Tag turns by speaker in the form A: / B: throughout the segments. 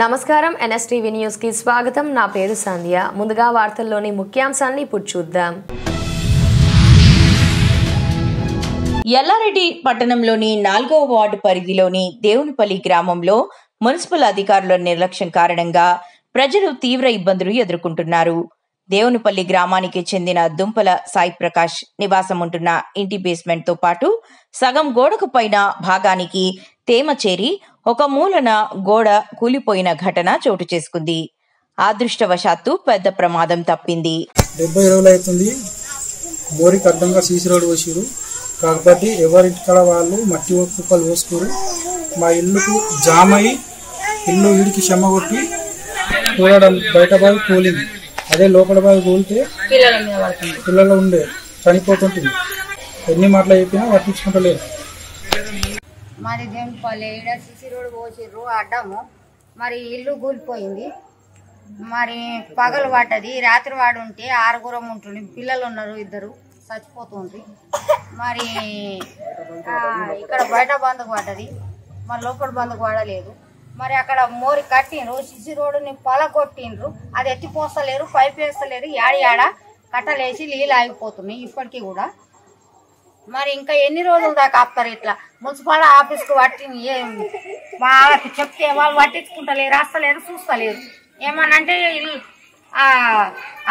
A: నమస్కారం NSTV news కి స్వాగతం. నా పేరు సంధ్య. ముందుగా వార్తల్లోని ముఖ్యాంశాలను ఇప్పుడు చూద్దాం.
B: ఎల్లారెడ్డి పట్టణంలోని 4వ వార్డు పరిధిలోని దేవునిపల్లి గ్రామంలో మున్సిపల్ అధికారుల నిర్లక్ష్యం కారణంగా ప్రజలు తీవ్ర ఇబ్బందులు ఎదుర్కొంటున్నారు. దేవునిపల్లి గ్రామానికి చెందిన దుంపల సాయి ప్రకాష్ నివాసం ఉంటున్న ఇంటి బేస్మెంట్ తో పాటు సగం గోడకు పైన భాగానికి తేమ చేరి ఒక మూలన గోడ కూలిపోయిన ఘటన చోటు చేసుకుంది. అదృష్టవశాత్తు పెద్ద ప్రమాదం తప్పింది.
C: 70 రోజులు అవుతుంది. బోరికి అడ్డంగా సీసీ రోడ్డు పోసిరు. కాబట్టి ఎవరింటికాడ వాళ్ళు మట్టి కుప్పలు పోసుకురు. మా ఇల్లుకు జామయి ఇల్లు వీడికి చెమ్మ కొట్టి కూలడం బయట బావి కూలింది. అదే లోపల బావి కూలితే పిల్లలు ఉండే చనిపోతుంటుంది. ఎన్ని మాటలు చెప్పినా పట్టించుకుంటలేదు.
D: మాది దేవునిపల్లి ఈడ సీసీ రోడ్డు పోసిర్రు అడ్డము. మరి ఇల్లు కూలిపోయింది. మరి పగలు పడ్డది. రాత్రి వాడు ఉంటే 6 ఉంటుంది. పిల్లలు ఉన్నారు, 2 చచ్చిపోతుంది. మరి ఇక్కడ బయట బందుకు పడ్డది, మరి లోపల బందుకు పడలేదు. మరి అక్కడ మోరి కట్టిండ్రు, సీసీ రోడ్డుని పలగొట్టిండ్రు. అది ఎత్తిపోస్తలేరు, పైపు వేస్తలేరు. యాడ కట్టలేసి నీళ్ళు ఆగిపోతున్నాయి ఇప్పటికీ కూడా. మరి ఇంకా ఎన్ని రోజుల దాకా ఆపుతారు ఇట్లా? మున్సిపల్ ఆఫీస్కి వాళ్ళకి చెప్తే వాళ్ళు పట్టించుకుంటలేరు, రాస్తలేరు, చూస్తలేరు. ఏమనంటే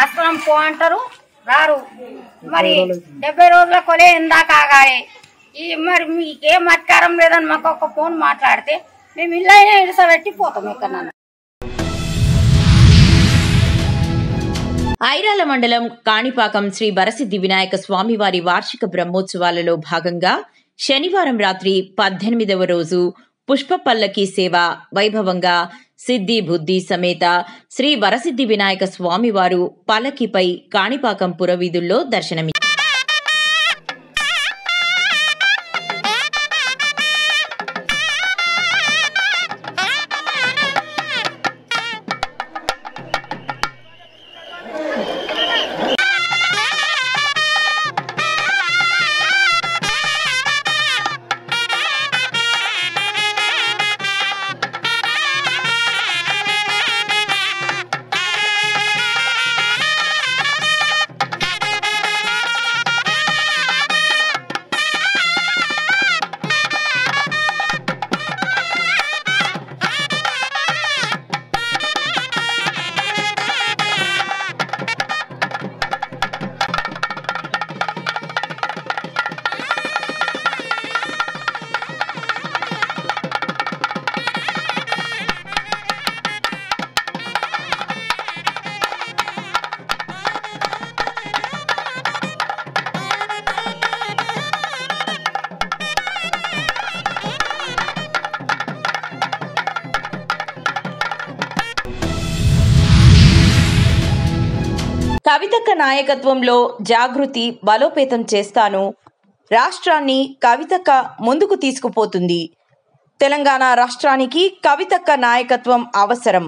D: అస్తం పో అంటారు, రారు. మరి 70 రోజుల కొలే ఎందాక ఆగాలి. మరి మీకేం అధికారం లేదని మాకు ఒక ఫోన్ మాట్లాడితే మేము ఇల్లు అయినా ఇడిసబెట్టి పోతాం. ఇక్కడ
B: ఐరాల మండలం కాణిపాకం శ్రీ వరసిద్ధి వినాయక స్వామివారి వార్షిక బ్రహ్మోత్సవాలలో భాగంగా శనివారం రాత్రి 18వ రోజు పుష్ప పల్లకి సేవ వైభవంగా సిద్ధి బుద్ధి సమేత శ్రీ వరసిద్ధి వినాయక స్వామివారు పల్లకిపై కాణిపాకం పురవీధుల్లో దర్శనమిచ్చారు. కవితక్క నాయకత్వంలో జాగృతి బలోపేతం చేస్తాను. రాష్ట్రాన్ని కవితక్క ముందుకు తీసుకుపోతుంది. తెలంగాణ రాష్ట్రానికి కవితక్క నాయకత్వం అవసరం.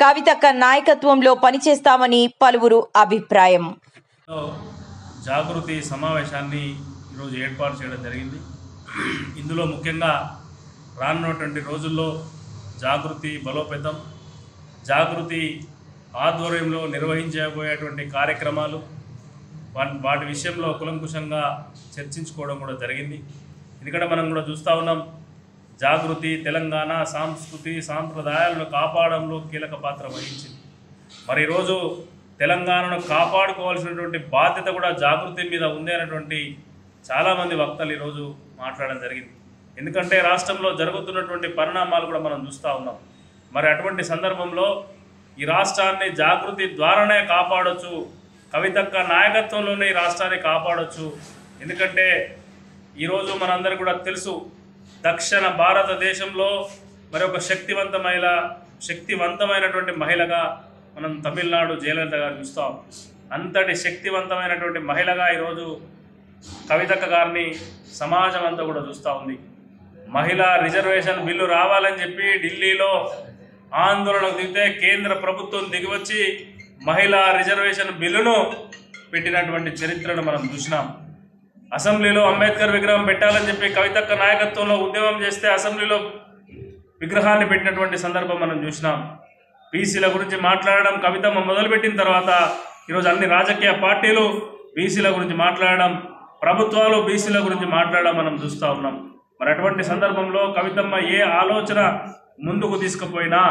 B: కవితక్క నాయకత్వంలో పనిచేస్తామని పలువురు అభిప్రాయం.
E: జాగృతి సమావేశాన్ని ఈరోజు ఏర్పాటు చేయడం జరిగింది. ఇందులో ముఖ్యంగా రానున్నటువంటి రోజుల్లో జాగృతి బలోపేతం, జాగృతి ఆధ్వర్యంలో నిర్వహించబోయేటువంటి కార్యక్రమాలు వాటి విషయంలో కులంకుశంగా చర్చించుకోవడం కూడా జరిగింది. ఎందుకంటే మనం కూడా చూస్తూ ఉన్నాం, జాగృతి తెలంగాణ సంస్కృతి సాంప్రదాయాలను కాపాడంలో కీలక పాత్ర వహించింది. మరి ఈరోజు తెలంగాణను కాపాడుకోవాల్సినటువంటి బాధ్యత కూడా జాగృతి మీద ఉంది అనేటువంటి చాలామంది వక్తలు ఈరోజు మాట్లాడడం జరిగింది. ఎందుకంటే రాష్ట్రంలో జరుగుతున్నటువంటి పరిణామాలు కూడా మనం చూస్తూ ఉన్నాం. మరి అటువంటి సందర్భంలో ఈ రాష్ట్రాన్ని జాగృతి ద్వారానే కాపాడొచ్చు, కవితక్క నాయకత్వంలోనే ఈ రాష్ట్రాన్ని కాపాడొచ్చు. ఎందుకంటే ఈరోజు మనందరికీ కూడా తెలుసు, దక్షిణ భారతదేశంలో మరి ఒక శక్తివంతమైనటువంటి మహిళగా మనం తమిళనాడు జయలలిత గారు చూస్తాం. అంతటి శక్తివంతమైనటువంటి మహిళగా ఈరోజు కవితక్క గారిని సమాజం అంతా కూడా చూస్తూ ఉంది. మహిళా రిజర్వేషన్ బిల్లు రావాలని చెప్పి ఢిల్లీలో ఆందోళనకు దిగితే కేంద్ర ప్రభుత్వం దిగివచ్చి మహిళా రిజర్వేషన్ బిల్లును పెట్టినటువంటి చరిత్రను మనం చూసినాం. అసెంబ్లీలో అంబేద్కర్ విగ్రహం పెట్టాలని చెప్పి కవితక్క నాయకత్వంలో ఉద్యమం చేస్తే అసెంబ్లీలో విగ్రహాన్ని పెట్టినటువంటి సందర్భం మనం చూసినాం. బీసీల గురించి మాట్లాడడం కవితమ్మ మొదలుపెట్టిన తర్వాత ఈరోజు అన్ని రాజకీయ పార్టీలు బీసీల గురించి మాట్లాడడం, ప్రభుత్వాలు బీసీల గురించి మాట్లాడడం మనం చూస్తూ ఉన్నాం. మరి అటువంటి సందర్భంలో కవితమ్మ ఏ ఆలోచన ముందుకు తీసుకుపోయినా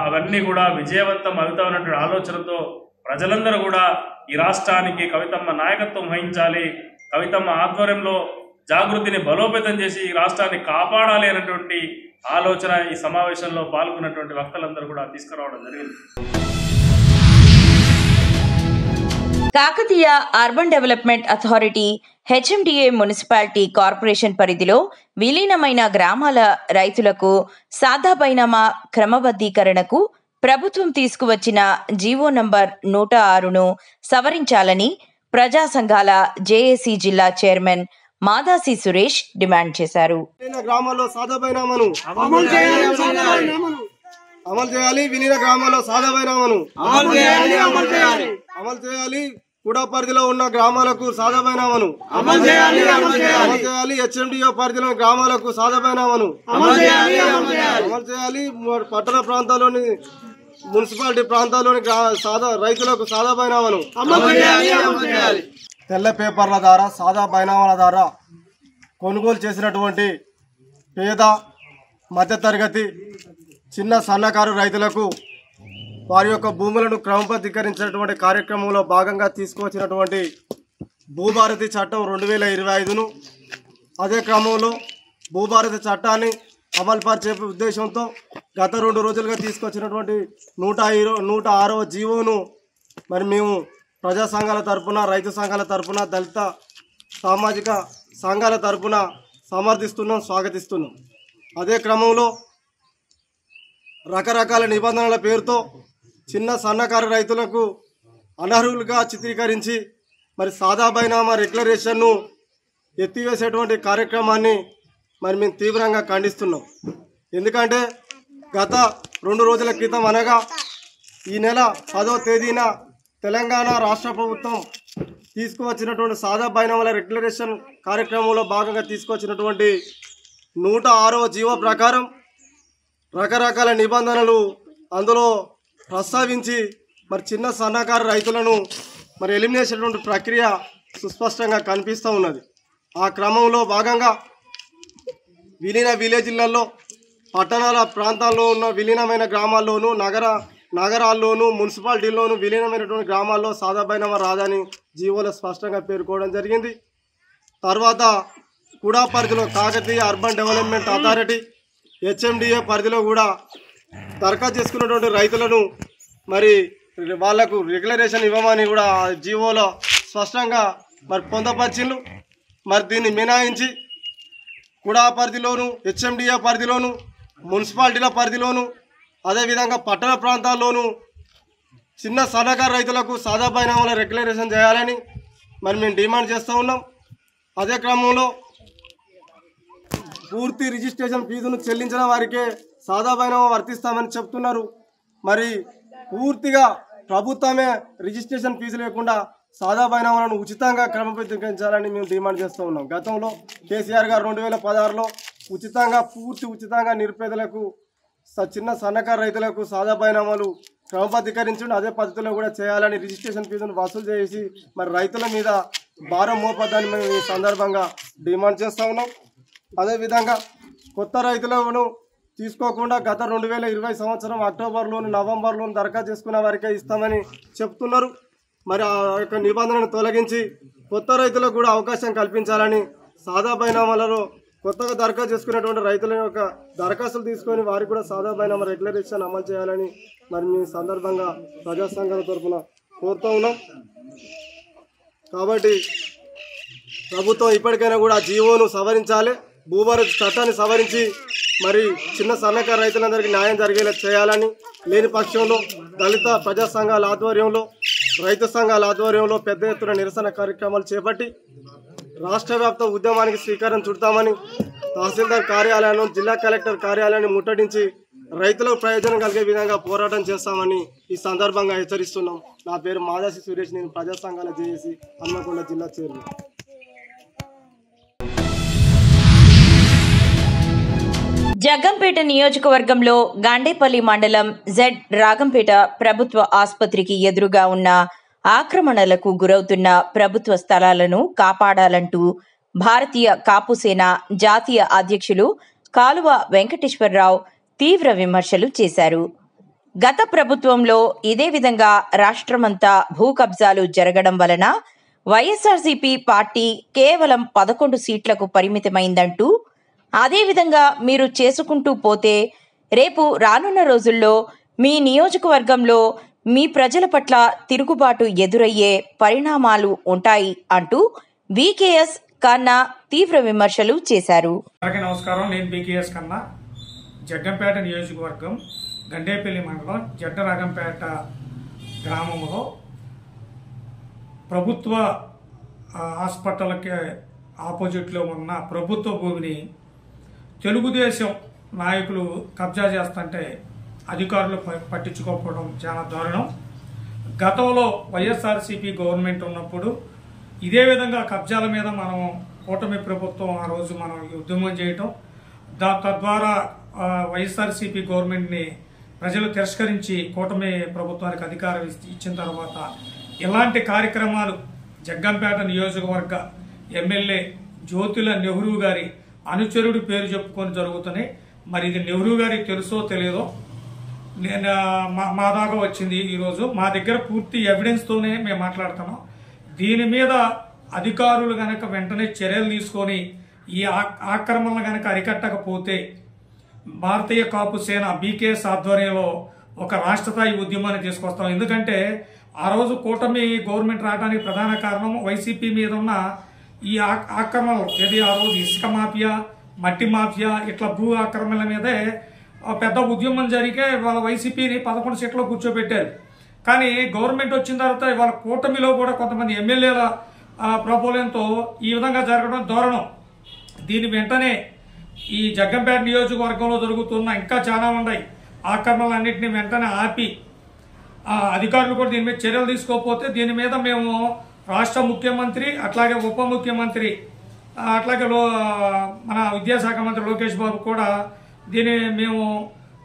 E: అవన్నీ కూడా విజయవంతం అవుతామన్నటువంటి ఆలోచనతో ప్రజలందరూ కూడా ఈ రాష్ట్రానికి కవితమ్మ నాయకత్వం వహించాలి, కవితమ్మ ఆధ్వర్యంలో జాగృతిని బలోపేతం చేసి ఈ రాష్ట్రాన్ని కాపాడాలి అనేటువంటి ఆలోచన ఈ సమావేశంలో పాల్గొన్నటువంటి వక్తలందరూ కూడా తీసుకురావడం జరిగింది.
B: Kakatiya urban development authority HMDA municipality corporation పరిధిలో విలీనమైన గ్రామాల రైతులకు సాదా బైనామా క్రమబద్ధీకరణకు ప్రభుత్వం తీసుకువచ్చిన జీవో నంబర్ 106ను సవరించాలని ప్రజా సంఘాల జేఏసీ జిల్లా చైర్మన్ మాదాసి సురేష్ డిమాండ్ చేశారు.
F: గ్రామాల్లో సాదా బైనామాను అమలు చేయాలి. విలీన గ్రామాల్లో సాదా బైనామాను అమలు చేయాలి. కూడా పరిధిలో ఉన్న గ్రామాలకు సాదా బైనామాను అమలు చేయాలి. హెచ్ఎండిఓ పరిధిలోని గ్రామాలకు సాదా బైనామాను అమలు చేయాలి. పట్టణ ప్రాంతాల్లోని మున్సిపాలిటీ ప్రాంతాల్లోని రైతులకు సాదా బైనామాను తెల్ల పేపర్ల ద్వారా సాదా బైనామాల ద్వారా కొనుగోలు చేసినటువంటి పేద మధ్యతరగతి చిన్న సన్నకారు రైతులకు వారి యొక్క భూములను క్రమబద్ధీకరించినటువంటి కార్యక్రమంలో భాగంగా తీసుకువచ్చినటువంటి భూభారతి చట్టం 2025ను అదే క్రమంలో భూభారతి చట్టాన్ని అమలుపరిచే ఉద్దేశంతో గత 2 రోజులుగా తీసుకొచ్చినటువంటి 106వ జీవోను మరి మేము ప్రజా సంఘాల తరపున, రైతు సంఘాల తరపున, దళిత సామాజిక సంఘాల తరపున సమర్థిస్తున్నాం, స్వాగతిస్తున్నాం. అదే క్రమంలో రకరకాల నిబంధనల పేరుతో చిన్న సన్నకారు రైతులకు అనర్హులుగా చిత్రీకరించి మరి సాదా బైనామా రెగ్యులరేషన్ను ఎత్తివేసేటువంటి కార్యక్రమాన్ని మరి మేము తీవ్రంగా ఖండిస్తున్నాం. ఎందుకంటే గత 2 రోజుల క్రితం అనగా ఈ నెల 10వ తేదీన తెలంగాణ రాష్ట్ర ప్రభుత్వం తీసుకువచ్చినటువంటి సాదా బైనామాల రెగ్యులరేషన్ కార్యక్రమంలో భాగంగా తీసుకొచ్చినటువంటి 106వ జీవో ప్రకారం రకరకాల నిబంధనలు అందులో ప్రస్తావించి మరి చిన్న సన్నకారు రైతులను మరి ఎలిమినేషన్ ప్రక్రియ సుస్పష్టంగా కనిపిస్తూ ఉన్నది. ఆ క్రమంలో భాగంగా విలీన విలేజ్లలో, పట్టణాల ప్రాంతాల్లో ఉన్న విలీనమైన గ్రామాల్లోనూ, నగరాల్లోనూ, మున్సిపాలిటీల్లోనూ విలీనమైనటువంటి గ్రామాల్లో సాదా బైనామా రాదని జీవోలో స్పష్టంగా పేర్కోవడం జరిగింది. తర్వాత కూడా పరిధిలో Kakatiya urban development authority HMDA పరిధిలో కూడా దరఖాస్తు చేసుకున్నటువంటి రైతులను మరి వాళ్లకు రెగ్యులరేషన్ ఇవ్వమని కూడా జీవోలో స్పష్టంగా మరి పొందపరిచిండ్రు. మరి దీన్ని మినహాయించి కూడా పరిధిలోను, హెచ్ఎండిఏ పరిధిలోను, మున్సిపాలిటీల పరిధిలోను, అదేవిధంగా పట్టణ ప్రాంతాల్లోనూ చిన్న సన్నకారు రైతులకు సాదా బైనామాల రెగ్యులరేషన్ చేయాలని మరి మేము డిమాండ్ చేస్తూ ఉన్నాం. అదే క్రమంలో పూర్తి రిజిస్ట్రేషన్ ఫీజును చెల్లించిన వారికే సాదా బైనామా వర్తిస్తామని చెప్తున్నారు. మరి పూర్తిగా ప్రభుత్వమే రిజిస్ట్రేషన్ ఫీజు లేకుండా సాదా బైనామాలను ఉచితంగా క్రమబద్ధీకరించాలని మేము డిమాండ్ చేస్తూ ఉన్నాం. గతంలో కేసీఆర్ గారు 2016లో పూర్తి ఉచితంగా నిరుపేదలకు, చిన్న సన్నకారు రైతులకు సాదా బైనామాలు క్రమబద్ధీకరించండి, అదే పద్ధతిలో కూడా చేయాలని రిజిస్ట్రేషన్ ఫీజును వసూలు చేసి మరి రైతుల మీద భారం మోపద్దని మేము ఈ సందర్భంగా డిమాండ్ చేస్తూ ఉన్నాం. అదేవిధంగా కొత్త రైతులను తీసుకోకుండా గత 2020 సంవత్సరం అక్టోబర్లోను, నవంబర్లోను దరఖాస్తు చేసుకున్న వారికే ఇస్తామని చెప్తున్నారు. మరి ఆ యొక్క నిబంధనను తొలగించి కొత్త రైతులకు కూడా అవకాశం కల్పించాలని, సాదా బైనామాలలో కొత్తగా దరఖాస్తు చేసుకున్నటువంటి రైతుల యొక్క దరఖాస్తులు తీసుకొని వారికి కూడా సాదా బైనామా రెగ్యులరేషన్ అమలు చేయాలని మరి మీ సందర్భంగా ప్రజా సంఘాల తరఫున కోరుతూ ఉన్నాం. కాబట్టి ప్రభుత్వం ఇప్పటికైనా కూడా జీవోను సవరించాలి, భూభారతి చట్టాన్ని సవరించి మరి చిన్న సన్నకారు రైతులందరికీ న్యాయం జరిగేలా చేయాలని, లేని పక్షంలో దళిత ప్రజా సంఘాల ఆధ్వర్యంలో, రైతు సంఘాల ఆధ్వర్యంలో పెద్ద ఎత్తున నిరసన కార్యక్రమాలు చేపట్టి రాష్ట్ర వ్యాప్త ఉద్యమానికి శ్రీకారం చుడతామని, తహసీల్దార్ కార్యాలయాలను, జిల్లా కలెక్టర్ కార్యాలయాన్ని ముట్టడించి రైతులకు ప్రయోజనం కలిగే విధంగా పోరాటం చేస్తామని ఈ సందర్భంగా హెచ్చరిస్తున్నాం. నా పేరు మాదాసి సురేష్, నేను ప్రజా సంఘాల జేఏసీ హన్మకొండ జిల్లా చైర్మన్.
B: జగ్గంపేట నియోజకవర్గంలో గాండేపల్లి మండలం జెడ్ రాగంపేట ప్రభుత్వ ఆసుపత్రికి ఎదురుగా ఉన్న ఆక్రమణలకు గురవుతున్న ప్రభుత్వ స్థలాలను కాపాడాలంటూ భారతీయ కాపుసేన జాతీయ అధ్యక్షులు కాలువ వెంకటేశ్వరరావు తీవ్ర విమర్శలు చేశారు. గత ప్రభుత్వంలో ఇదే విధంగా రాష్ట్రమంతా భూ కబ్జాలు జరగడం వలన వైఎస్ఆర్సీపీ పార్టీ కేవలం 11 సీట్లకు పరిమితమైందంటూ, అదేవిధంగా మీరు చేసుకుంటూ పోతే రేపు రానున్న రోజుల్లో మీ నియోజకవర్గంలో మీ ప్రజల పట్ల తిరుగుబాటు ఎదురయ్యే పరిణామాలు ఉంటాయి అంటూ వికేఎస్ కన్నా తీవ్ర విమర్శలు చేశారు.
G: నమస్కారం, నేను బికేఎస్ కన్నా. జగ్గంపేట నియోజకవర్గం గండేపల్లి మండలం జడ్డరాగంపేట గ్రామంలో ప్రభుత్వ హాస్పిటల్కి ఆపోజిట్లో ఉన్న ప్రభుత్వ భూమిని తెలుగుదేశం నాయకులు కబ్జా చేస్తుంటే అధికారులు పట్టించుకోకపోవడం చాలా దారుణం. గతంలో వైఎస్ఆర్సీపీ గవర్నమెంట్ ఉన్నప్పుడు ఇదే విధంగా కబ్జాల మీద మనం కూటమి ప్రభుత్వం ఆ రోజు మనం ఉద్యమం చేయటం, తద్వారా వైఎస్ఆర్సీపీ గవర్నమెంట్ని ప్రజలు తిరస్కరించి కూటమి ప్రభుత్వానికి అధికారం ఇచ్చిన తర్వాత ఇలాంటి కార్యక్రమాలు జగ్గంపేట నియోజకవర్గ ఎమ్మెల్యే జ్యోతుల నెహ్రూ గారి అనుచరుడి పేరు చెప్పుకొని జరుగుతున్నాయి. మరి ఇది నెహ్రూ గారికి తెలుసో తెలియదో, నేను మా దాకా వచ్చింది ఈరోజు. మా దగ్గర పూర్తి ఎవిడెన్స్తోనే మేము మాట్లాడుతున్నాం. దీని మీద అధికారులు గనక వెంటనే చర్యలు తీసుకొని ఈ ఆక్రమణలు గనక అరికట్టకపోతే భారతీయ కాపు సేన బీకేఎస్ ఆధ్వర్యంలో ఒక రాష్ట్ర స్థాయి ఉద్యమాన్ని తీసుకొస్తాం. ఎందుకంటే ఆ రోజు కూటమి గవర్నమెంట్ రావడానికి ప్రధాన కారణం వైసీపీ మీద ఉన్న ఈ ఆక్రమణలు. ఏది ఆ రోజు ఇసుక మాఫియా, మట్టి మాఫియా, ఇట్లా భూ ఆక్రమణల మీదే పెద్ద ఉద్యమం జరిగే వాళ్ళ వైసీపీని 11 సీట్లో కూర్చోబెట్టారు. కానీ గవర్నమెంట్ వచ్చిన తర్వాత వాళ్ళ కూటమిలో కూడా కొంతమంది ఎమ్మెల్యేల ప్రబోలంతో ఈ విధంగా జరగడం దారుణం. దీని వెంటనే ఈ జగ్గంపేట నియోజకవర్గంలో జరుగుతున్న ఇంకా చాలా ఉన్నాయి ఆక్రమణలన్నింటినీ వెంటనే ఆపి అధికారులు కూడా దీని మీద చర్యలు తీసుకోకపోతే దీని మీద మేము రాష్ట్ర ముఖ్యమంత్రి, అట్లాగే ఉప ముఖ్యమంత్రి, అట్లాగే మన విద్యాశాఖ మంత్రి లోకేష్ బాబు కూడా దీన్ని మేము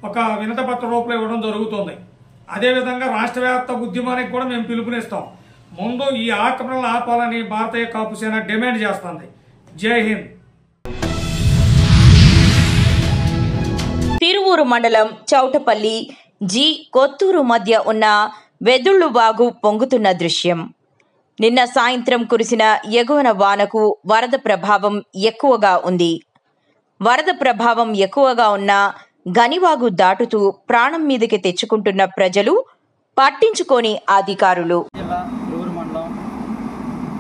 G: ఒక వినతిపత్ర రూపంలో ఇవ్వడం జరుగుతుంది. అదేవిధంగా రాష్ట్ర వ్యాప్త ఉద్యమానికి కూడా మేము పిలుపునిస్తాం. ముందు ఈ ఆక్రమణలు ఆపాలని భారతీయ కాపు సేన డిమాండ్ చేస్తుంది. జై హింద్.
B: తిరువూరు మండలం చౌటపల్లి జి కొత్తూరు మధ్య ఉన్న వెదుళ్ళు వాగు పొంగుతున్న దృశ్యం. నిన్న సాయంత్రం కురిసిన ఎగువన వానకు వరద ప్రభావం ఎక్కువగా ఉంది. వరద ప్రభావం ఎక్కువగా ఉన్న గనివాగు దాటుతూ ప్రాణం మీదకి తెచ్చుకుంటున్న ప్రజలు, పట్టించుకోని అధికారులు.
H: తిరువూరు మండలం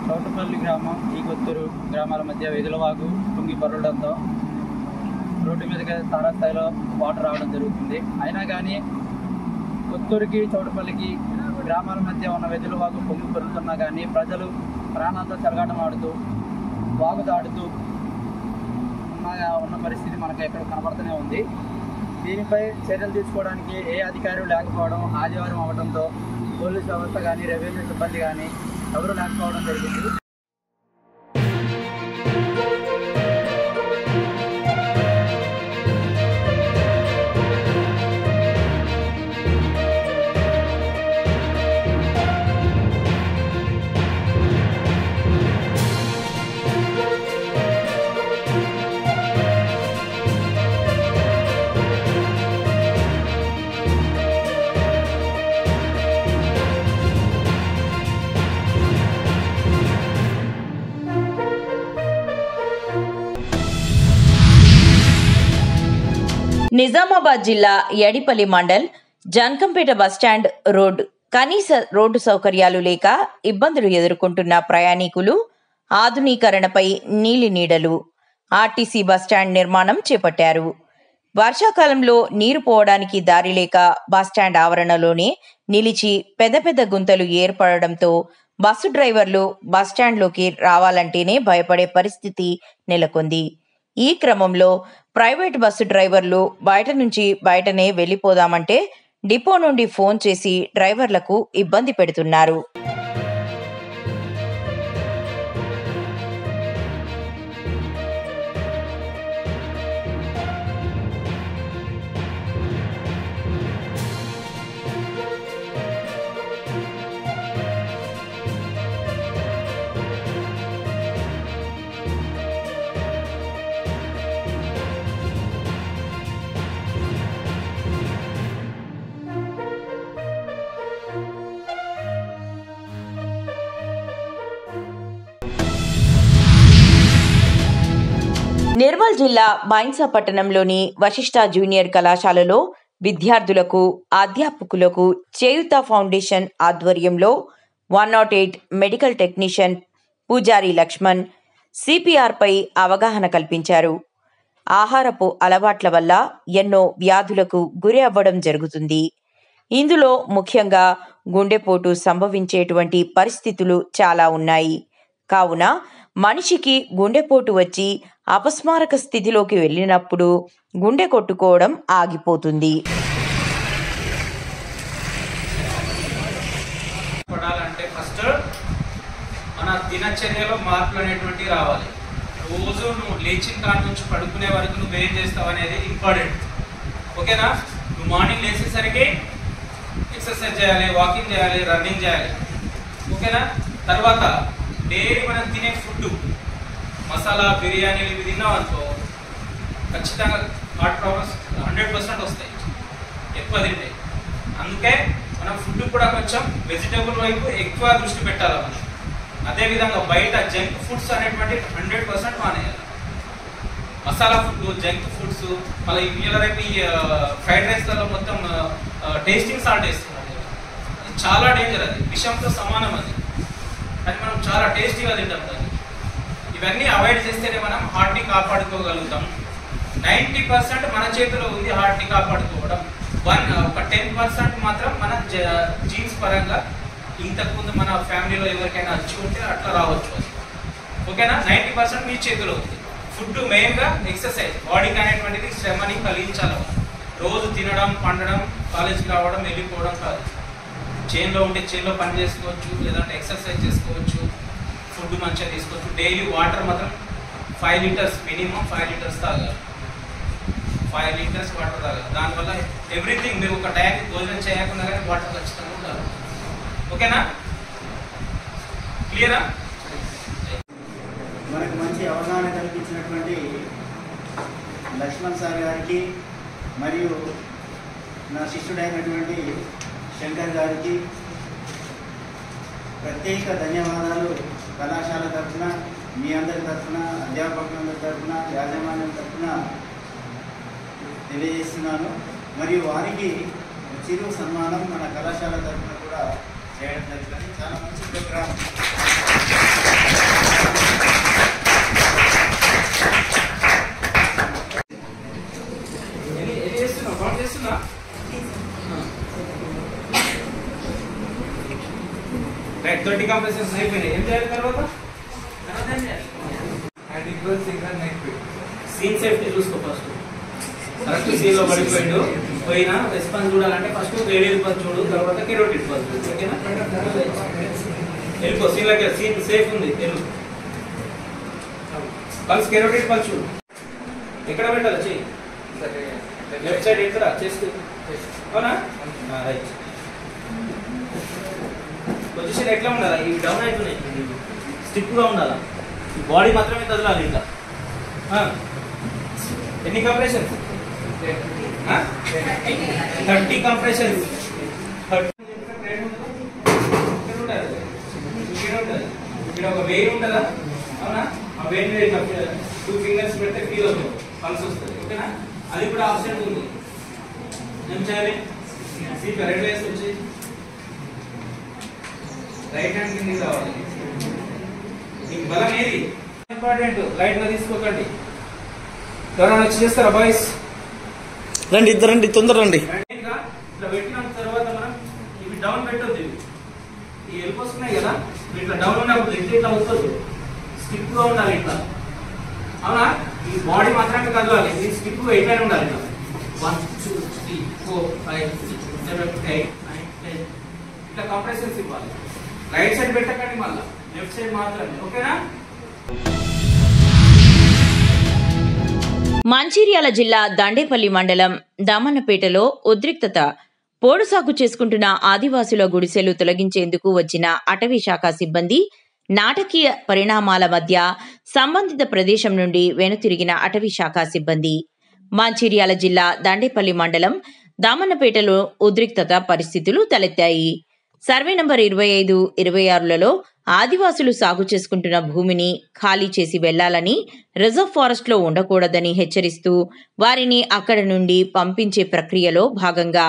H: చౌటపల్లి గ్రామం, ఈ కొత్తూరు గ్రామాల మధ్య వెదులవాగు పొంగి పర్వడంతో రోడ్డు మీదకి తారాస్థాయిలో వాటర్ రావడం జరుగుతుంది. అయినా కానీ కొత్తూరుకి చౌటపల్లికి గ్రామాల మధ్య ఉన్న వెదులవాగు పొంగి పరుతున్నా కానీ ప్రజలు ప్రాణాలతో చెలగాటమాడుతూ వాగు దాటుతూ ఉన్న పరిస్థితి మనకు ఎక్కడ కనబడుతూనే ఉంది. దీనిపై చర్యలు తీసుకోవడానికి ఏ అధికారులు లేకపోవడం, ఆదివారం అవడంతో పోలీసు వ్యవస్థ కానీ రెవెన్యూ సిబ్బంది కానీ ఎవరు లేకపోవడం జరిగింది.
B: నిజామాబాద్ జిల్లా ఎడిపల్లి మండల్ జంకంపేట బస్టాండ్ రోడ్ కనీస రోడ్డు సౌకర్యాలు లేక ఇబ్బందులు ఎదుర్కొంటున్న ప్రయాణికులు ఆధునీకరణపై నీలి నీడలు. ఆర్టీసీ బస్టాండ్ నిర్మాణం చేపట్టారు. వర్షాకాలంలో నీరు పోవడానికి దారి లేక బస్టాండ్ ఆవరణలోనే నిలిచి పెద్ద పెద్ద గుంతలు ఏర్పడడంతో బస్సు డ్రైవర్లు బస్టాండ్లోకి రావాలంటేనే భయపడే పరిస్థితి నెలకొంది. ఈ క్రమంలో ప్రైవేట్ బస్సు డ్రైవర్లు బయట నుంచి బయటనే వెళ్లిపోదామంటే డిపో నుండి ఫోన్ చేసి డ్రైవర్లకు ఇబ్బంది పెడుతున్నారు. నిర్మల్ జిల్లా బైన్సా పట్టణంలోని వశిష్ఠ జూనియర్ కళాశాలలో విద్యార్థులకు అధ్యాపకులకు చేయుత ఫౌండేషన్ ఆధ్వర్యంలో 108 మెడికల్ టెక్నీషియన్ పూజారి లక్ష్మణ్ సిపిఆర్పై అవగాహన కల్పించారు. ఆహారపు అలవాట్ల వల్ల ఎన్నో వ్యాధులకు గురి అవ్వడం జరుగుతుంది. ఇందులో ముఖ్యంగా గుండెపోటు సంభవించేటువంటి పరిస్థితులు చాలా ఉన్నాయి. కావున మనిషికి గుండెపోటు వచ్చి అపస్మారక స్థితిలోకి వెళ్ళినప్పుడు గుండె కొట్టుకోవడం ఆగిపోతుంది.
I: పడాలంటే ఫస్ట్ మన దినచర్యలో మార్పులు అనేటువంటి రావాలి. రోజు నువ్వు లేచిన కాడ నుంచి పడుకునే వరకు నువ్వేం చేస్తావు అనేది ఇంపార్టెంట్. ఓకేనా? నువ్వు మార్నింగ్ లేచేసరికి ఎక్సర్సైజ్ చేయాలి, వాకింగ్ చేయాలి, రన్నింగ్ చేయాలి. ఓకేనా? తర్వాత డైలీ మనం తినే ఫుడ్ మసాలా బిర్యానీలు ఇవి తిన్నాం అనుకో ఖచ్చితంగా హార్ట్ ప్రాబ్లమ్స్ 100% వస్తాయి ఎక్కువ తింటే. అందుకే మనం ఫుడ్ కూడా కొంచెం వెజిటేబుల్ వైపు ఎక్కువ దృష్టి పెట్టాలి మనం. అదేవిధంగా బయట జంక్ ఫుడ్స్ అనేటువంటి 100% మానేయాలి. మసాలా ఫుడ్, జంక్ ఫుడ్స్, మళ్ళీ ఇవాళ రేపు ఈ ఫ్రైడ్ రైస్లలో మొత్తం టేస్టింగ్ సాల్ట్ వేస్తున్నారు. చాలా డేంజర్, అది విషంతో సమానం. అది అది మనం చాలా టేస్టీగా తింటాం దాన్ని. ఇవన్నీ అవాయిడ్ చేస్తేనే మనం హార్ట్ని కాపాడుకోగలుగుతాం. 90% మన చేతిలో ఉంది హార్ట్ని కాపాడుకోవడం. ఒక 10% మాత్రం మన జీన్స్ పరంగా ఇంతకుముందు మన ఫ్యామిలీలో ఎవరికైనా వచ్చి ఉంటే అట్లా రావచ్చు. ఓకేనా? 90% మీ చేతిలో ఉంది. ఫుడ్ మెయిన్గా ఎక్సర్సైజ్, బాడీకి అనేటువంటిది శ్రమని కలిగించాలి. రోజు తినడం, పండడం, కాలేజీకి రావడం, వెళ్ళిపోవడం కాదు. చేన్లో ఉంటే చేన్లో పని చేసుకోవచ్చు, లేదంటే ఎక్సర్సైజ్ చేసుకోవచ్చు, ఫుడ్ మంచిగా తీసుకోవచ్చు. డైలీ వాటర్ మాత్రం 5 లీటర్స్, మినిమం 5 లీటర్స్ తాగాలి. 5 లీటర్స్ వాటర్ తాగాలి. దానివల్ల ఎవ్రీథింగ్, మీరు ఒక టైంకి భోజనం చేయకుండా కానీ వాటర్ ఖచ్చితంగా ఉండాలి. ఓకేనా? క్లియరా?
J: మనకు మంచి అవగాహన కల్పించినటువంటి లక్ష్మణ్ సార్ గారికి మరియు నా శిష్యుడైనటువంటి శంకర్ గారికి ప్రత్యేక ధన్యవాదాలు కళాశాల తరఫున, మీ అందరి తరఫున, అధ్యాపకులందరి తరఫున, యాజమాన్యం తరఫున తెలియజేస్తున్నాను. మరియు వారికి చిరు సన్మానం మన కళాశాల తరఫున కూడా చేయడం జరుగుతుంది. చాలా మంచి ప్రోగ్రామ్.
I: రైట్, 30 కంప్రెషన్స్ అయిపోయినాయి. ఏం చేయాలి తర్వాత? సీన్ సేఫ్టీ చూసుకో. ఫస్ట్ కరెక్ట్ సీన్లో పడిపోయిండు పోయినా రెస్పాన్స్ చూడాలంటే ఫస్ట్ రేడియల్ పల్స్ చూడు, తర్వాత కెరోటిడ్ పల్స్ చూడు. ఓకేనా? వెళ్ళిపో సీన్లోకి. సీన్ సేఫ్ ఉంది, వెళ్ళు. పల్స్, కెరోటిడ్ పల్స్ చూడు. ఎక్కడ పెట్టాలి? చెయ్యి లెఫ్ట్ సైడ్ ఎక్కడ? చెస్ట్. అవునా? రైట్. పొజిషన్ ఎట్లా ఉండాలా? ఇవి డౌన్ అవుతున్నాయి, స్టిప్గా ఉండాలా. ఈ బాడీ మాత్రమే కదలాలి. ఇంకా ఎన్ని కంప్రెషన్స్? 30 కంప్రెషన్స్. ఇక్కడ ఒక వెయిన్ ఉంటుందా? అవునా? ఆ వెయిన్ 2 ఫింగర్స్ పెడితే ఫీల్ అవుతుంది, పల్స్ వస్తుంది. ఓకేనా? అది కూడా ఆప్షన్ ఉంది. ఏం చేయాలి? సీట్ రెండు వేసి వచ్చి రైట్ హ్యాండ్ కిందకి రావాలి. మీకు బలం ఏది ఇంపార్టెంట్, లైట్ గా తీసుకోకండి. ఎవరైనా వచ్చి చేస్తారా బాయ్స్?
K: రండి, ఇద్దరు రండి, తొందర రండి.
I: ఇట్లా పెట్టిన తర్వాత మనం ఇవి డౌన్ పెట్టొద్దు. ఈ ఎల్బోస్ ఉన్నాయి కదా, ఇట్లా డౌన్ ఉన్నప్పుడు ఇట్లా వస్తుంది, స్టిప్ గా ఉండాలి ఇట్లా. అవునా? ఈ బాడీ మాత్రమే కదలాలి. ఈ స్టిప్ ఎట్లనే ఉండాలి. 1 2 3 4 5 6 7 8 9 10 ఇట్లా కంప్రెషన్స్ ఇవ్వాలి. రైట్ సైడ్ పెట్టకండి, మళ్ళీ లెఫ్ట్ సైడ్ మాత్రమే. ఓకేనా?
B: మంచిర్యాల జిల్లా దండేపల్లి మండలం దామన్నపేటలో ఉద్రిక్తత. పోడు సాగు చేసుకుంటున్న ఆదివాసుల గుడిసెలు తొలగించేందుకు వచ్చిన అటవీ శాఖ సిబ్బంది నాటకీయ పరిణామాల మధ్య సంబంధిత ప్రదేశం నుండి వెనుతిరిగిన అటవీ శాఖ సిబ్బంది. మంచిర్యాల జిల్లా దండేపల్లి మండలం దామన్నపేటలో ఉద్రిక్తత పరిస్థితులు తలెత్తాయి. సర్వే నంబర్ 25, 26లలో ఆదివాసులు సాగు చేసుకుంటున్న భూమిని ఖాళీ చేసి వెళ్లాలని, రిజర్వ్ ఫారెస్ట్లో ఉండకూడదని హెచ్చరిస్తూ వారిని అక్కడ నుండి పంపించే ప్రక్రియలో భాగంగా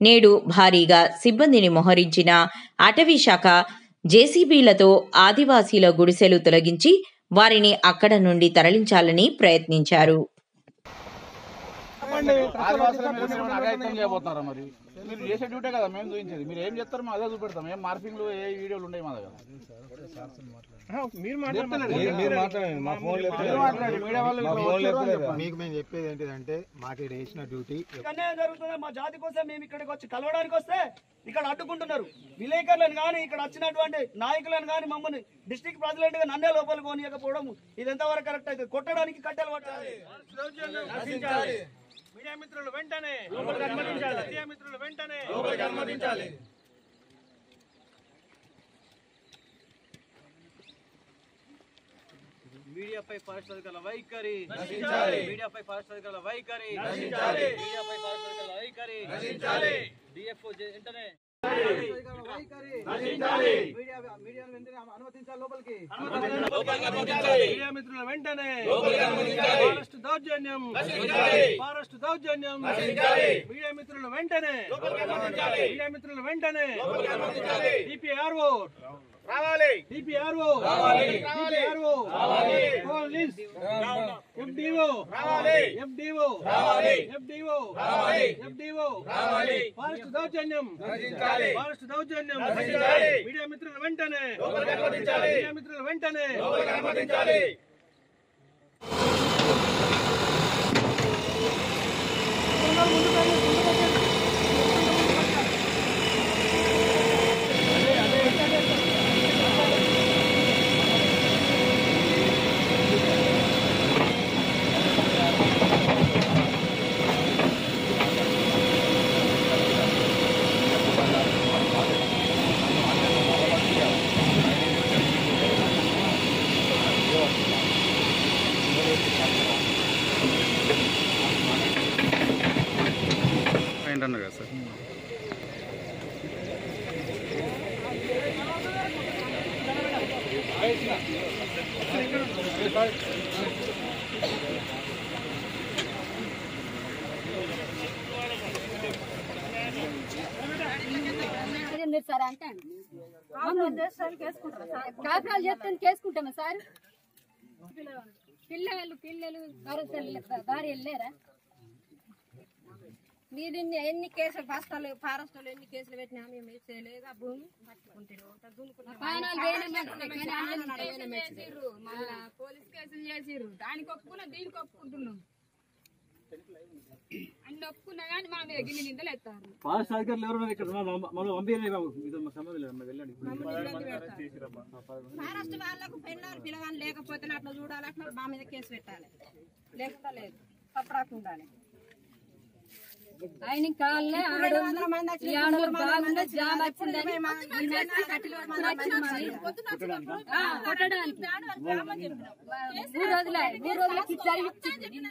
B: నేడు భారీగా సిబ్బందిని మోహరించిన అటవీ శాఖ జేసీబీలతో ఆదివాసీల గుడిసెలు తొలగించి వారిని అక్కడ నుండి తరలించాలని ప్రయత్నించారు.
L: మీరు చేసే డ్యూటే కదా మేము చూపించేది. మీరు ఏం చేస్తారు మేము అదే చూపెడతాం. ఏం మార్పింగ్లు ఏ వీడియోలు ఉన్నాయి మా దగ్గర.
M: మీకు మేము చెప్పేది ఏంటిదంటే మాకు వేసిన డ్యూటీ
N: జరుగుతుంది. మా జాతి కోసం మేము ఇక్కడికి వచ్చి కలవడానికి వస్తే ఇక్కడ అడ్డుకుంటున్నారు. విలేకరులను కానీ ఇక్కడ వచ్చినటువంటి నాయకులను కానీ మమ్మల్ని డిస్ట్రిక్ట్ ప్రెసిడెంట్ గా నన్నే లోపలికి పోనీయకపోవడం ఇది ఎంతవరకు కరెక్ట్ అయితే కొట్టడానికి కట్టెలు పట్టాలి. మీడియా మిత్రులు వెంటనే లోపలికి అనుమతించాలి. మీడియా మిత్రులు వెంటనే లోపలికి అనుమతించాలి.
H: మీడియాపై ఫారెస్ట్ అధికారుల వైఖరి నశించాలి. మీడియాపై ఫారెస్ట్ అధికారుల వైఖరి నశించాలి. మీడియాపై ఫారెస్ట్ అధికారుల వైఖరి నశించాలి. డిఎఫ్ఓ వెంటనే అనుమతించాలి. లోపలికి మీడియా మిత్రుల వెంటనే ఫారెస్ట్ దౌర్జన్యం ఫారెస్ట్ దౌర్జన్యం మీడియా మిత్రుల వెంటనే మీడియా మిత్రుల వెంటనే డిపిఆర్ఓ రావాలి. డిపిఆర్ఓ రావాలి. డిపిఆర్ఓ రావాలి. పోలీస్ ఎఫ్డిఓ రావాలి. ఎఫ్డిఓ రావాలి. ఎఫ్డిఓ రావాలి. ఎఫ్డిఓ రావాలి. ఫారెస్ట్ దౌర్జన్యం నశించాలి. ఫారెస్ట్ దౌర్జన్యం నశించాలి. మీడియా మిత్రుల వెంటనే లోపలికి అనుమతించాలి. మీడియా మిత్రుల వెంటనే లోపలికి అనుమతించాలి.
L: ఏంటన్నారు కదా సార్.
O: సార్ అంటే కాపురాలు చెప్తాను కేసుకుంటామా సార్. పిల్లలు దారి వెళ్ళారా మీరు ఎన్ని కేసులు ఫారెస్ట్ ఎన్ని కేసులు పెట్టినా మేము వేసేయలేదు. ఆ భూమి మళ్ళా పోలీస్ కేసులు చేసిర్రు. దానికి ఒప్పుకున్నా దీనికి ఒప్పుకుంటున్నాం. అన్ని ఒప్పుకున్నా కానీ మా మీద గిన్నె నిందలు ఎత్తారు.
H: ఫారెస్ట్ అధికారులు ఎవరు ఇక్కడ మనం పంపించలేదు బాబు. ఇది మా సంబంధం లేదు. వెళ్ళండి.
O: ఫారెస్ట్ వాళ్ళకు పెళ్ళారు పిల్లగాని లేకపోతే అట్లా చూడాలి. అట్లా మా మీద కేసు పెట్టాలి. లేకపోతే లేదు తప్పరాకుండా ఆయన కాళ్ళే బాగుండే జాబ్ వచ్చిందని కొట్టడానికి 3 రోజులకి జరిగించింది.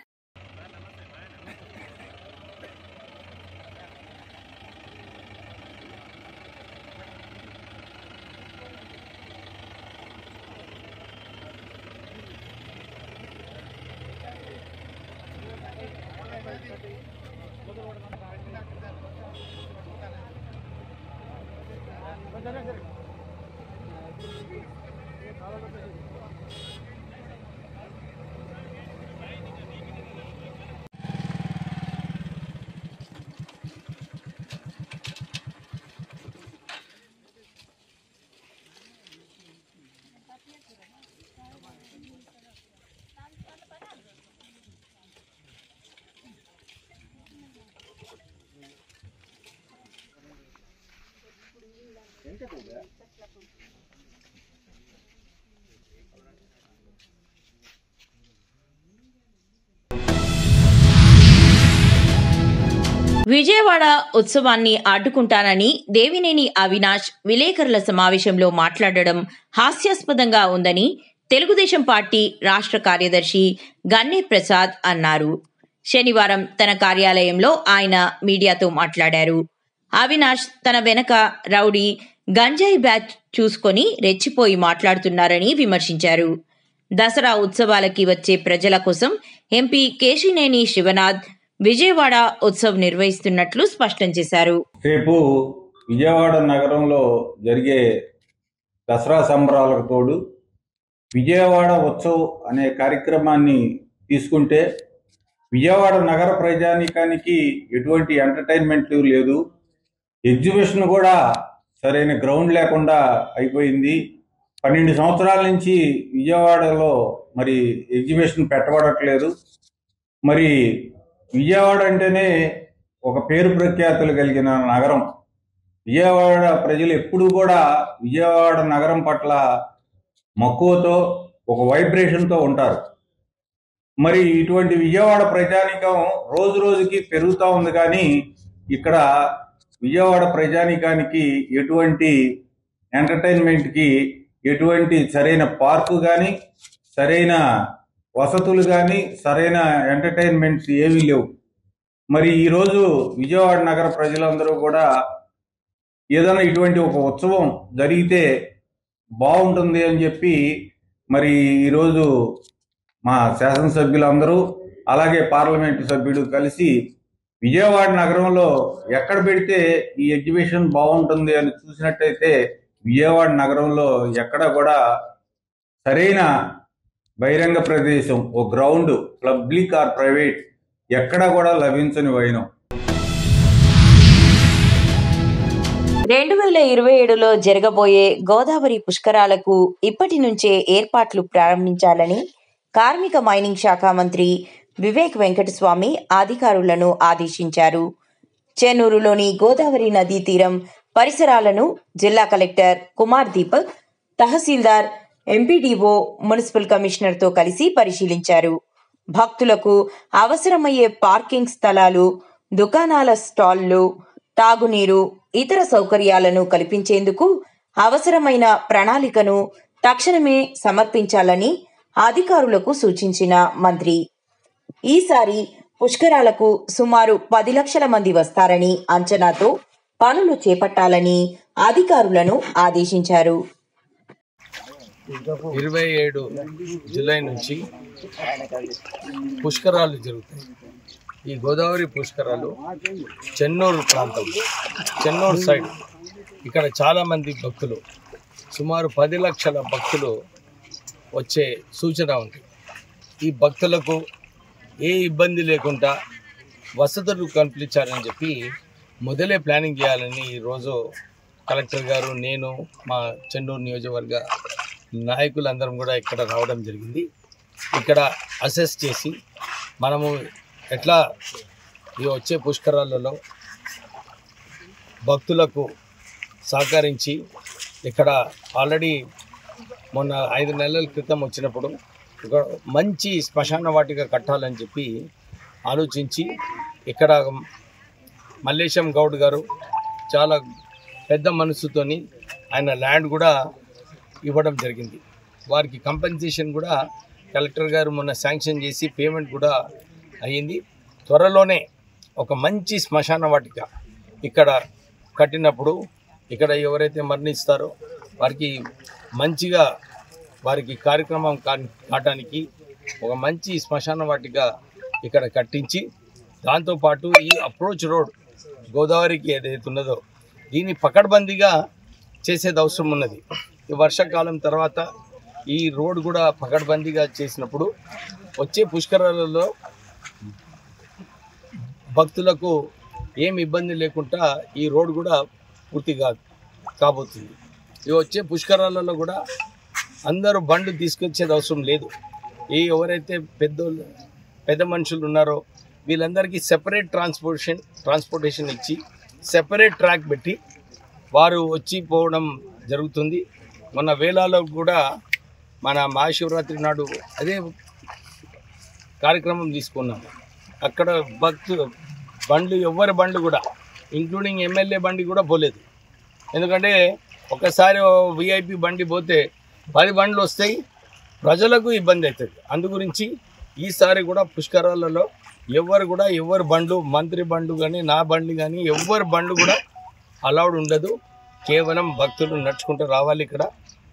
B: విజయవాడ ఉత్సవాన్ని అడ్డుకుంటానని దేవినేని అవినాష్ విలేకరుల సమావేశంలో మాట్లాడడం హాస్యాస్పదంగా ఉందని తెలుగుదేశం పార్టీ రాష్ట్ర కార్యదర్శి గన్నే ప్రసాద్ అన్నారు. శనివారం తన కార్యాలయంలో ఆయన మీడియాతో మాట్లాడారు. అవినాష్ తన వెనక రౌడీ గంజాయి బ్యాచ్ చూసుకొని రెచ్చిపోయి మాట్లాడుతున్నారని విమర్శించారు. దసరా ఉత్సవాలకి వచ్చే ప్రజల కోసం ఎంపీ కేశినేని శివనాథ్ విజయవాడ ఉత్సవ్ నిర్వహిస్తున్నట్లు స్పష్టం చేశారు.
P: రేపు విజయవాడ నగరంలో జరిగే దసరా సంబరాలకు తోడు విజయవాడ ఉత్సవ్ అనే కార్యక్రమాన్ని తీసుకుంటే విజయవాడ నగర ప్రజానీకానికి ఎటువంటి ఎంటర్టైన్మెంట్ లేదు. ఎగ్జిబిషన్ కూడా సరైన గ్రౌండ్ లేకుండా అయిపోయింది. 12 సంవత్సరాల నుంచి విజయవాడలో మరి ఎగ్జిబిషన్ పెట్టబడట్లేదు. మరి విజయవాడ అంటేనే ఒక పేరు ప్రఖ్యాతులు కలిగిన నగరం. విజయవాడ ప్రజలు ఎప్పుడూ కూడా విజయవాడ నగరం పట్ల మక్కువతో ఒక వైబ్రేషన్తో ఉంటారు. మరి ఇటువంటి విజయవాడ ప్రజానీకం రోజు రోజుకి పెరుగుతూ ఉంది. కానీ ఇక్కడ విజయవాడ ప్రజానీకానికి ఎటువంటి ఎంటర్టైన్మెంట్కి ఎటువంటి సరైన పార్కు కానీ సరైన వసతులు కానీ సరైన ఎంటర్టైన్మెంట్స్ ఏమీ లేవు. మరి ఈరోజు విజయవాడ నగర ప్రజలందరూ కూడా ఏదైనా ఇటువంటి ఒక ఉత్సవం జరిగితే బాగుంటుంది అని చెప్పి మరి ఈరోజు మా శాసనసభ్యులందరూ అలాగే పార్లమెంటు సభ్యుడు కలిసి విజయవాడ నగరంలో ఎక్కడ పెడితే ఈ ఎగ్జిబిషన్ బాగుంటుంది అని చూసినట్టయితే విజయవాడ నగరంలో ఎక్కడ కూడా సరైన బహిరంగ ప్రదేశం, ఓ గ్రౌండ్, పబ్లిక్ ఆర్ ప్రైవేట్, ఎక్కడ కూడా లభించని వైనం.
B: 2027లో జరగబోయే గోదావరి పుష్కరాలకు ఇప్పటి నుంచే ఏర్పాట్లు ప్రారంభించాలని కార్మిక మైనింగ్ శాఖ మంత్రి వివేక్ వెంకటస్వామి అధికారులను ఆదేశించారు. చెన్నూరులోని గోదావరి నదీ తీరం పరిసరాలను జిల్లా కలెక్టర్ కుమార్ దీపక్, తహసీల్దార్, ఎంపీడీఓ, మున్సిపల్ కమిషనర్తో కలిసి పరిశీలించారు. భక్తులకు అవసరమయ్యే పార్కింగ్ స్థలాలు, దుకాణాల స్టాళ్లు, తాగునీరు, ఇతర సౌకర్యాలను కల్పించేందుకు అవసరమైన ప్రణాళికను తక్షణమే సమర్పించాలని అధికారులకు సూచించిన మంత్రి ఈసారి పుష్కరాలకు సుమారు 10 లక్షల మంది వస్తారని అంచనాతో పనులు చేపట్టాలని అధికారులను ఆదేశించారు.
Q: 27 జూలై నుంచి పుష్కరాలు జరుగుతాయి. ఈ గోదావరి పుష్కరాలు చెన్నూరు ప్రాంతం, చెన్నూరు సైడ్ ఇక్కడ చాలామంది భక్తులు, సుమారు 10 లక్షల భక్తులు వచ్చే సూచన ఉంది. ఈ భక్తులకు ఏ ఇబ్బంది లేకుండా వసతులు కల్పించాలని చెప్పి మొదలే ప్లానింగ్ చేయాలని ఈరోజు కలెక్టర్ గారు, నేను, మా చెన్నూరు నియోజకవర్గ నాయకులందరం కూడా ఇక్కడ రావడం జరిగింది. ఇక్కడ అసెస్ చేసి మనము ఎట్లా ఈ వచ్చే పుష్కరాలలో భక్తులకు సహకరించి, ఇక్కడ ఆల్రెడీ మొన్న 5 నెలల క్రితం వచ్చినప్పుడు ఒక మంచి శ్మశాన వాటిక కట్టాలని చెప్పి ఆలోచించి ఇక్కడ మల్లేశం గౌడ్ గారు చాలా పెద్ద మనసుతోని ఆయన ల్యాండ్ కూడా ఇవ్వడం జరిగింది. వారికి కంపెన్సేషన్ కూడా కలెక్టర్ గారు మొన్న శాంక్షన్ చేసి పేమెంట్ కూడా అయ్యింది. త్వరలోనే ఒక మంచి శ్మశాన వాటిక ఇక్కడ కట్టినప్పుడు ఇక్కడ ఎవరైతే మరణిస్తారో వారికి మంచిగా వారికి కార్యక్రమం కావడానికి ఒక మంచి శ్మశాన వాటిక ఇక్కడ కట్టించి, దాంతోపాటు ఈ అప్రోచ్ రోడ్ గోదావరికి ఏదైతే ఉన్నదో దీన్ని పకడ్బందీగా చేసేది అవసరం ఉన్నది. ఈ వర్షాకాలం తర్వాత ఈ రోడ్ కూడా పకడ్బందీగా చేసినప్పుడు వచ్చే పుష్కరాలలో భక్తులకు ఏమి ఇబ్బంది లేకుండా ఈ రోడ్ కూడా పూర్తిగా కాబోతుంది. ఈ వచ్చే పుష్కరాలలో కూడా అందరూ బండ్లు తీసుకొచ్చేది అవసరం లేదు. ఎవరైతే పెద్ద మనుషులు ఉన్నారో వీళ్ళందరికీ సెపరేట్ ట్రాన్స్పోర్టేషన్ ఇచ్చి సెపరేట్ ట్రాక్ పెట్టి వారు వచ్చి పోవడం జరుగుతుంది. మొన్న వేలాలో కూడా మన మహాశివరాత్రి నాడు అదే కార్యక్రమం తీసుకున్నాము. అక్కడ బండ్లు ఎవరి బండ్లు కూడా ఇంక్లూడింగ్ ఎమ్మెల్యే బండి కూడా పోలేదు. ఎందుకంటే ఒకసారి విఐపి బండి పోతే 10 బండ్లు వస్తాయి, ప్రజలకు ఇబ్బంది అవుతుంది. అందుగురించి ఈసారి కూడా పుష్కరాలలో ఎవరి బండ్లు, మంత్రి బండ్లు కానీ నా బండి కానీ ఎవరి బండ్లు కూడా అలౌడ్ ఉండదు. కేవలం భక్తులు నడుచుకుంటూ రావాలి, ఇక్కడ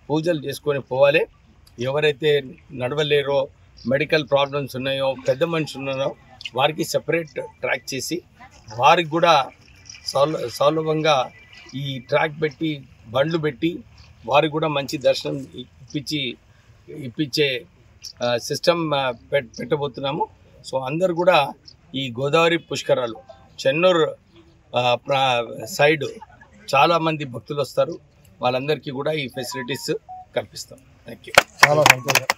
Q: పూజలు చేసుకొని పోవాలి. ఎవరైతే నడవలేరో, మెడికల్ ప్రాబ్లమ్స్ ఉన్నాయో, పెద్ద మనుషులు ఉన్నారో వారికి సెపరేట్ ట్రాక్ చేసి వారికి కూడా సౌలభంగా ఈ ట్రాక్ పెట్టి బండ్లు పెట్టి వారికి కూడా మంచి దర్శనం ఇప్పించే సిస్టమ్ పెట్టబోతున్నాము. సో అందరు కూడా ఈ గోదావరి పుష్కరాలు చెన్నూరు సైడ్ చాలామంది భక్తులు వస్తారు, వాళ్ళందరికీ కూడా ఈ ఫెసిలిటీస్ కల్పిస్తాం. Thank you.
M: చాలా సంతోషం.